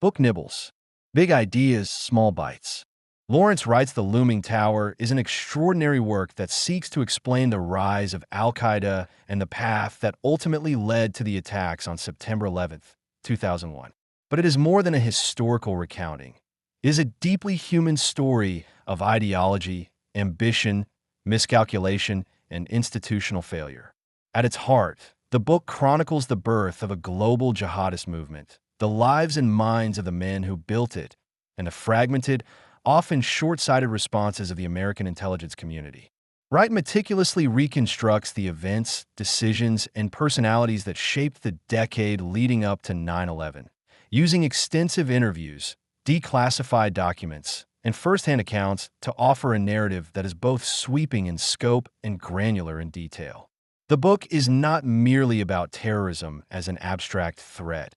Book nibbles. Big ideas, small bites. Lawrence Wright's The Looming Tower is an extraordinary work that seeks to explain the rise of Al-Qaeda and the path that ultimately led to the attacks on September 11th, 2001. But it is more than a historical recounting. It is a deeply human story of ideology, ambition, miscalculation, and institutional failure. At its heart, the book chronicles the birth of a global jihadist movement, the lives and minds of the men who built it, and the fragmented, often short-sighted responses of the American intelligence community. Wright meticulously reconstructs the events, decisions, and personalities that shaped the decade leading up to 9/11, using extensive interviews, declassified documents, and first-hand accounts to offer a narrative that is both sweeping in scope and granular in detail. The book is not merely about terrorism as an abstract threat.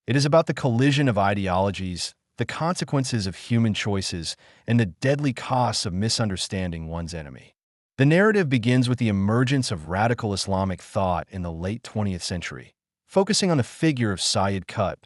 It is about the collision of ideologies, the consequences of human choices, and the deadly costs of misunderstanding one's enemy. The narrative begins with the emergence of radical Islamic thought in the late 20th century, focusing on the figure of Sayyid Qutb,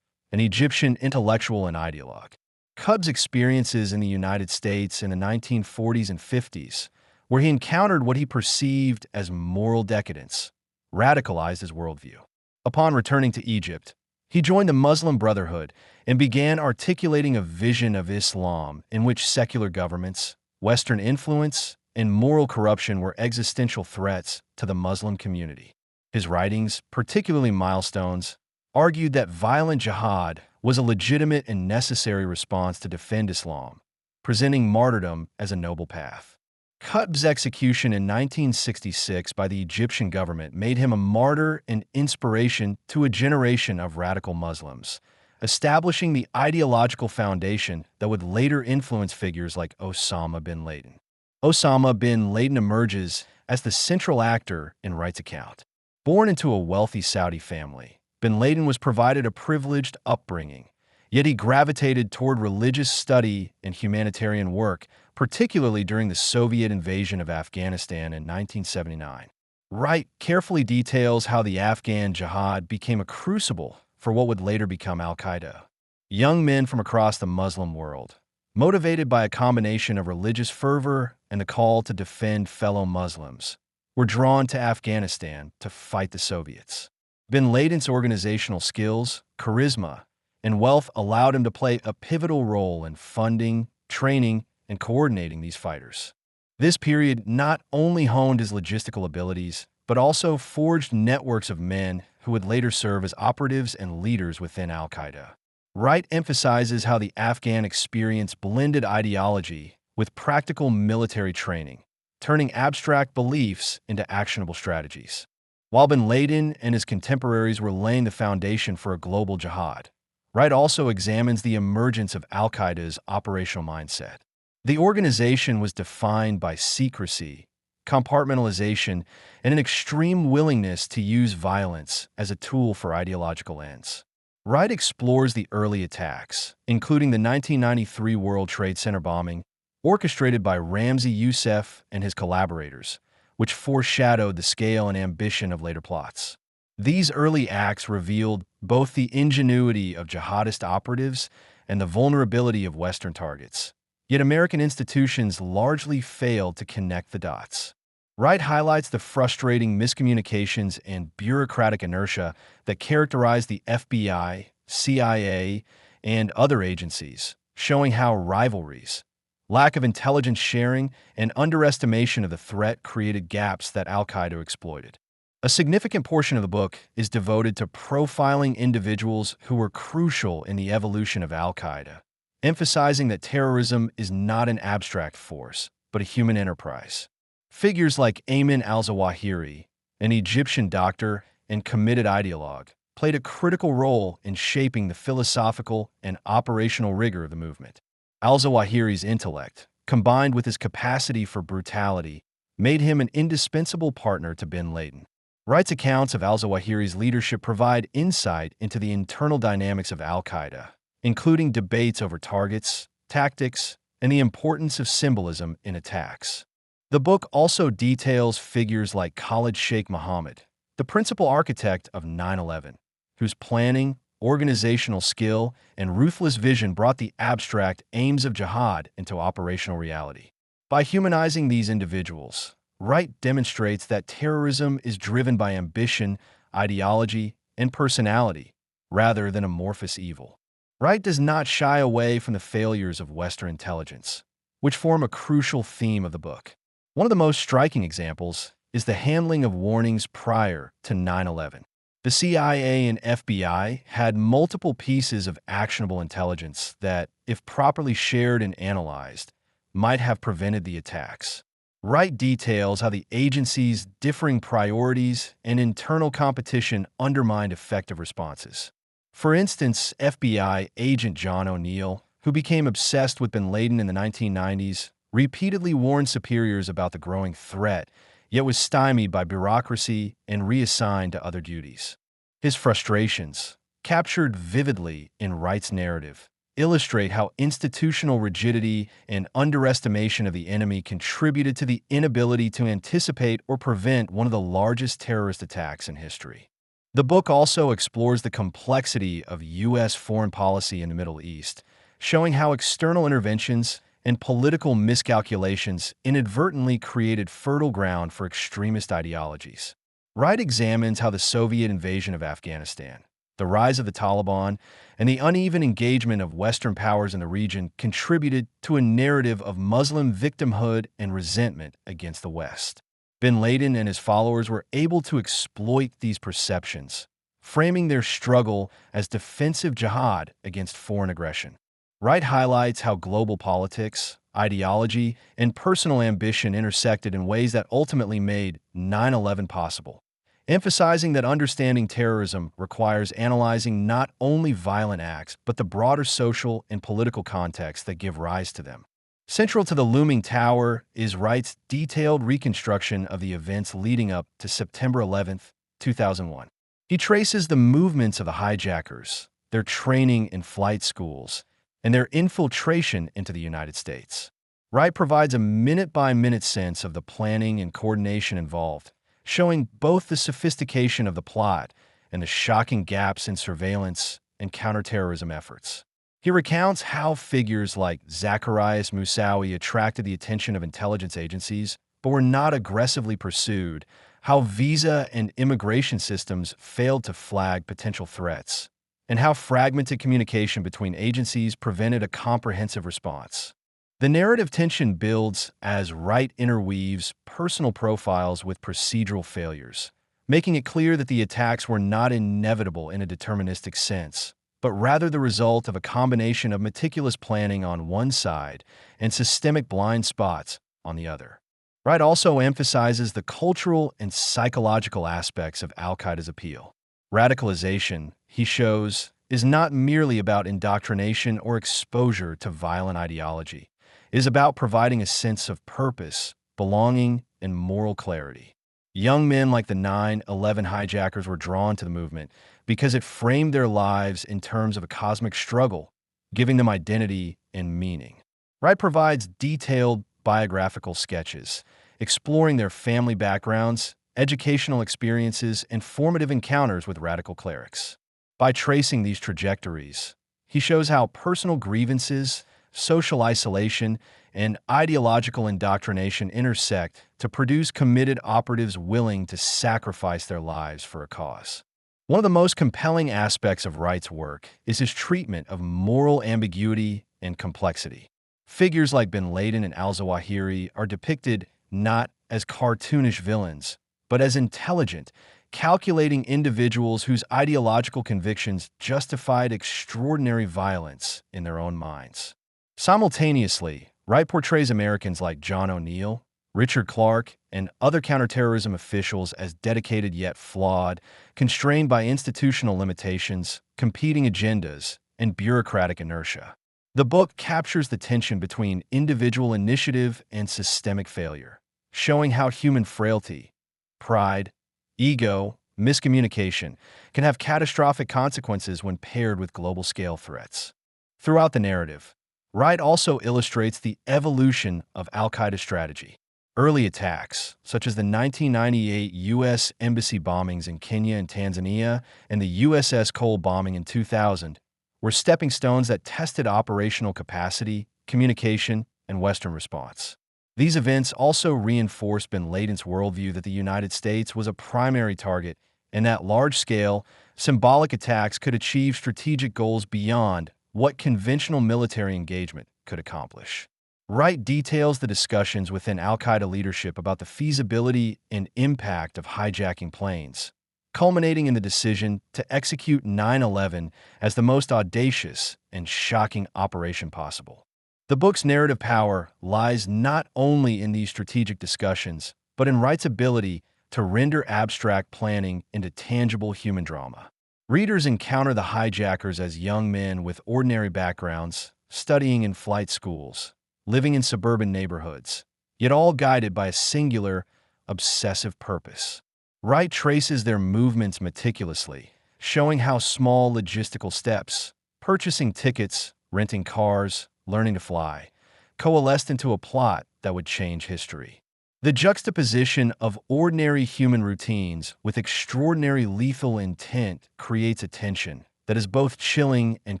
an Egyptian intellectual and ideologue. Qutb's experiences in the United States in the 1940s and 50s, where he encountered what he perceived as moral decadence, radicalized his worldview. Upon returning to Egypt, he joined the Muslim Brotherhood and began articulating a vision of Islam in which secular governments, Western influence, and moral corruption were existential threats to the Muslim community. His writings, particularly Milestones, argued that violent jihad was a legitimate and necessary response to defend Islam, presenting martyrdom as a noble path. Qutb's execution in 1966 by the Egyptian government made him a martyr and inspiration to a generation of radical Muslims, establishing the ideological foundation that would later influence figures like Osama bin Laden. Osama bin Laden emerges as the central actor in Wright's account. Born into a wealthy Saudi family, bin Laden was provided a privileged upbringing, yet he gravitated toward religious study and humanitarian work, particularly during the Soviet invasion of Afghanistan in 1979. Wright carefully details how the Afghan jihad became a crucible for what would later become Al-Qaeda. Young men from across the Muslim world, motivated by a combination of religious fervor and the call to defend fellow Muslims, were drawn to Afghanistan to fight the Soviets. Bin Laden's organizational skills, charisma, and wealth allowed him to play a pivotal role in funding, training, and coordinating these fighters. This period not only honed his logistical abilities, but also forged networks of men who would later serve as operatives and leaders within Al-Qaeda. Wright emphasizes how the Afghan experience blended ideology with practical military training, turning abstract beliefs into actionable strategies. While bin Laden and his contemporaries were laying the foundation for a global jihad, Wright also examines the emergence of Al-Qaeda's operational mindset. The organization was defined by secrecy, compartmentalization, and an extreme willingness to use violence as a tool for ideological ends. Wright explores the early attacks, including the 1993 World Trade Center bombing, orchestrated by Ramzi Youssef and his collaborators, which foreshadowed the scale and ambition of later plots. These early acts revealed both the ingenuity of jihadist operatives and the vulnerability of Western targets. Yet American institutions largely failed to connect the dots. Wright highlights the frustrating miscommunications and bureaucratic inertia that characterized the FBI, CIA, and other agencies, showing how rivalries, lack of intelligence sharing, and underestimation of the threat created gaps that Al-Qaeda exploited. A significant portion of the book is devoted to profiling individuals who were crucial in the evolution of Al-Qaeda, emphasizing that terrorism is not an abstract force, but a human enterprise. Figures like Ayman al-Zawahiri, an Egyptian doctor and committed ideologue, played a critical role in shaping the philosophical and operational rigor of the movement. Al-Zawahiri's intellect, combined with his capacity for brutality, made him an indispensable partner to bin Laden. Wright's accounts of al-Zawahiri's leadership provide insight into the internal dynamics of Al-Qaeda, including debates over targets, tactics, and the importance of symbolism in attacks. The book also details figures like Khalid Sheikh Mohammed, the principal architect of 9/11, whose planning, organizational skill, and ruthless vision brought the abstract aims of jihad into operational reality. By humanizing these individuals, Wright demonstrates that terrorism is driven by ambition, ideology, and personality, rather than amorphous evil. Wright does not shy away from the failures of Western intelligence, which form a crucial theme of the book. One of the most striking examples is the handling of warnings prior to 9/11. The CIA and FBI had multiple pieces of actionable intelligence that, if properly shared and analyzed, might have prevented the attacks. Wright details how the agencies' differing priorities and internal competition undermined effective responses. For instance, FBI agent John O'Neill, who became obsessed with bin Laden in the 1990s, repeatedly warned superiors about the growing threat, yet was stymied by bureaucracy and reassigned to other duties. His frustrations, captured vividly in Wright's narrative, illustrate how institutional rigidity and underestimation of the enemy contributed to the inability to anticipate or prevent one of the largest terrorist attacks in history. The book also explores the complexity of U.S. foreign policy in the Middle East, showing how external interventions and political miscalculations inadvertently created fertile ground for extremist ideologies. Wright examines how the Soviet invasion of Afghanistan, the rise of the Taliban, and the uneven engagement of Western powers in the region contributed to a narrative of Muslim victimhood and resentment against the West. Bin Laden and his followers were able to exploit these perceptions, framing their struggle as defensive jihad against foreign aggression. Wright highlights how global politics, ideology, and personal ambition intersected in ways that ultimately made 9/11 possible, emphasizing that understanding terrorism requires analyzing not only violent acts, but the broader social and political context that give rise to them. Central to the Looming Tower is Wright's detailed reconstruction of the events leading up to September 11, 2001. He traces the movements of the hijackers, their training in flight schools, and their infiltration into the United States. Wright provides a minute-by-minute sense of the planning and coordination involved, showing both the sophistication of the plot and the shocking gaps in surveillance and counterterrorism efforts. He recounts how figures like Zacarias Moussaoui attracted the attention of intelligence agencies but were not aggressively pursued, how visa and immigration systems failed to flag potential threats, and how fragmented communication between agencies prevented a comprehensive response. The narrative tension builds as Wright interweaves personal profiles with procedural failures, making it clear that the attacks were not inevitable in a deterministic sense, but rather the result of a combination of meticulous planning on one side and systemic blind spots on the other. Wright also emphasizes the cultural and psychological aspects of Al-Qaeda's appeal. Radicalization, he shows, is not merely about indoctrination or exposure to violent ideology. It is about providing a sense of purpose, belonging, and moral clarity. Young men like the 9/11 hijackers were drawn to the movement because it framed their lives in terms of a cosmic struggle, giving them identity and meaning. Wright provides detailed biographical sketches, exploring their family backgrounds, educational experiences, and formative encounters with radical clerics. By tracing these trajectories, he shows how personal grievances, social isolation, and ideological indoctrination intersect to produce committed operatives willing to sacrifice their lives for a cause. One of the most compelling aspects of Wright's work is his treatment of moral ambiguity and complexity. Figures like bin Laden and al-Zawahiri are depicted not as cartoonish villains, but as intelligent, calculating individuals whose ideological convictions justified extraordinary violence in their own minds. Simultaneously, Wright portrays Americans like John O'Neill, Richard Clarke, and other counterterrorism officials as dedicated yet flawed, constrained by institutional limitations, competing agendas, and bureaucratic inertia. The book captures the tension between individual initiative and systemic failure, showing how human frailty, pride, ego, miscommunication can have catastrophic consequences when paired with global-scale threats. Throughout the narrative, Wright also illustrates the evolution of Al-Qaeda strategy. Early attacks, such as the 1998 U.S. embassy bombings in Kenya and Tanzania and the USS Cole bombing in 2000, were stepping stones that tested operational capacity, communication, and Western response. These events also reinforced bin Laden's worldview that the United States was a primary target and that large-scale, symbolic attacks could achieve strategic goals beyond what conventional military engagement could accomplish. Wright details the discussions within Al-Qaeda leadership about the feasibility and impact of hijacking planes, culminating in the decision to execute 9/11 as the most audacious and shocking operation possible. The book's narrative power lies not only in these strategic discussions, but in Wright's ability to render abstract planning into tangible human drama. Readers encounter the hijackers as young men with ordinary backgrounds, studying in flight schools, living in suburban neighborhoods, yet all guided by a singular, obsessive purpose. Wright traces their movements meticulously, showing how small logistical steps, purchasing tickets, renting cars, learning to fly, coalesced into a plot that would change history. The juxtaposition of ordinary human routines with extraordinary lethal intent creates a tension that is both chilling and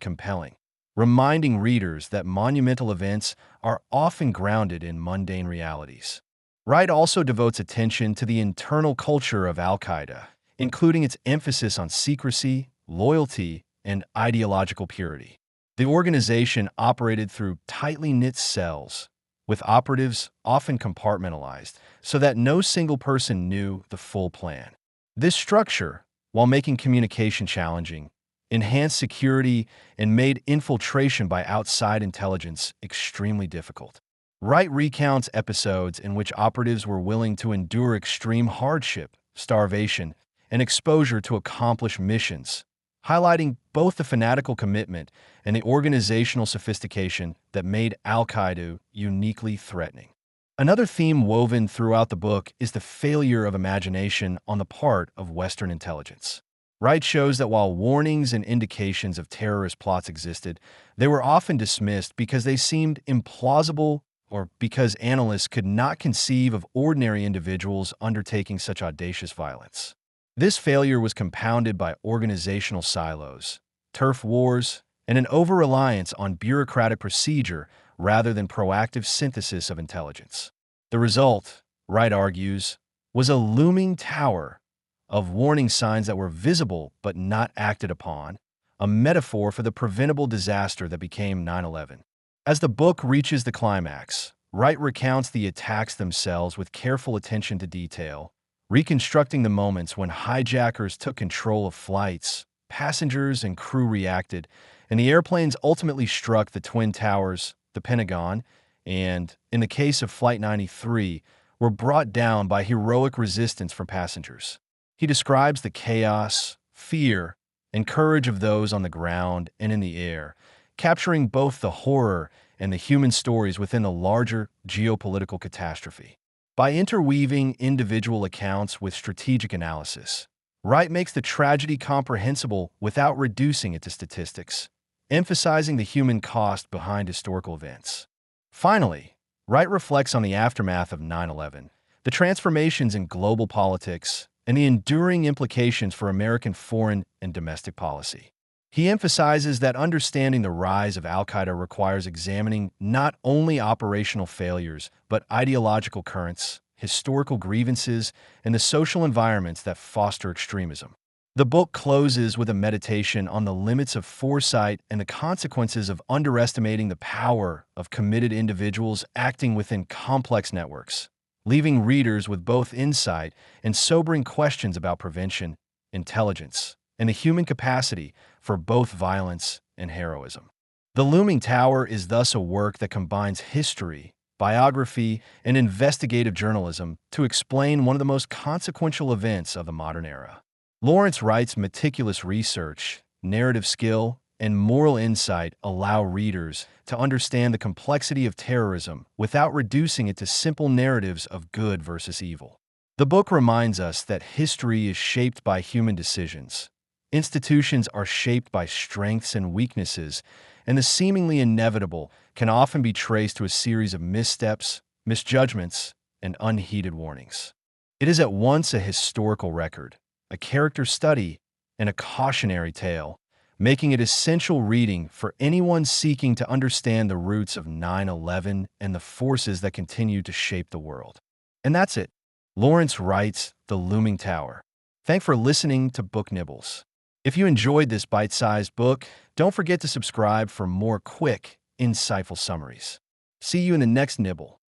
compelling, reminding readers that monumental events are often grounded in mundane realities. Wright also devotes attention to the internal culture of Al-Qaeda, including its emphasis on secrecy, loyalty, and ideological purity. The organization operated through tightly knit cells, with operatives often compartmentalized, so that no single person knew the full plan. This structure, while making communication challenging, enhanced security and made infiltration by outside intelligence extremely difficult. Wright recounts episodes in which operatives were willing to endure extreme hardship, starvation, and exposure to accomplish missions, highlighting both the fanatical commitment and the organizational sophistication that made Al-Qaeda uniquely threatening. Another theme woven throughout the book is the failure of imagination on the part of Western intelligence. Wright shows that while warnings and indications of terrorist plots existed, they were often dismissed because they seemed implausible or because analysts could not conceive of ordinary individuals undertaking such audacious violence. This failure was compounded by organizational silos, turf wars, and an over-reliance on bureaucratic procedure rather than proactive synthesis of intelligence. The result, Wright argues, was a looming tower of warning signs that were visible but not acted upon, a metaphor for the preventable disaster that became 9/11. As the book reaches the climax, Wright recounts the attacks themselves with careful attention to detail, reconstructing the moments when hijackers took control of flights, passengers and crew reacted, and the airplanes ultimately struck the Twin Towers, the Pentagon, and, in the case of Flight 93, were brought down by heroic resistance from passengers. He describes the chaos, fear, and courage of those on the ground and in the air, capturing both the horror and the human stories within the larger geopolitical catastrophe. By interweaving individual accounts with strategic analysis, Wright makes the tragedy comprehensible without reducing it to statistics, emphasizing the human cost behind historical events. Finally, Wright reflects on the aftermath of 9/11, the transformations in global politics, and the enduring implications for American foreign and domestic policy. He emphasizes that understanding the rise of Al-Qaeda requires examining not only operational failures, but ideological currents, historical grievances, and the social environments that foster extremism. The book closes with a meditation on the limits of foresight and the consequences of underestimating the power of committed individuals acting within complex networks, leaving readers with both insight and sobering questions about prevention, intelligence, and the human capacity for both violence and heroism. The Looming Tower is thus a work that combines history, biography, and investigative journalism to explain one of the most consequential events of the modern era. Lawrence Wright's meticulous research, narrative skill, and moral insight allow readers to understand the complexity of terrorism without reducing it to simple narratives of good versus evil. The book reminds us that history is shaped by human decisions. Institutions are shaped by strengths and weaknesses, and the seemingly inevitable can often be traced to a series of missteps, misjudgments, and unheeded warnings. It is at once a historical record, a character study, and a cautionary tale, making it essential reading for anyone seeking to understand the roots of 9/11 and the forces that continue to shape the world. And that's it. Lawrence Wright's The Looming Tower. Thanks for listening to Book Nibbles. If you enjoyed this bite-sized book, don't forget to subscribe for more quick, insightful summaries. See you in the next nibble.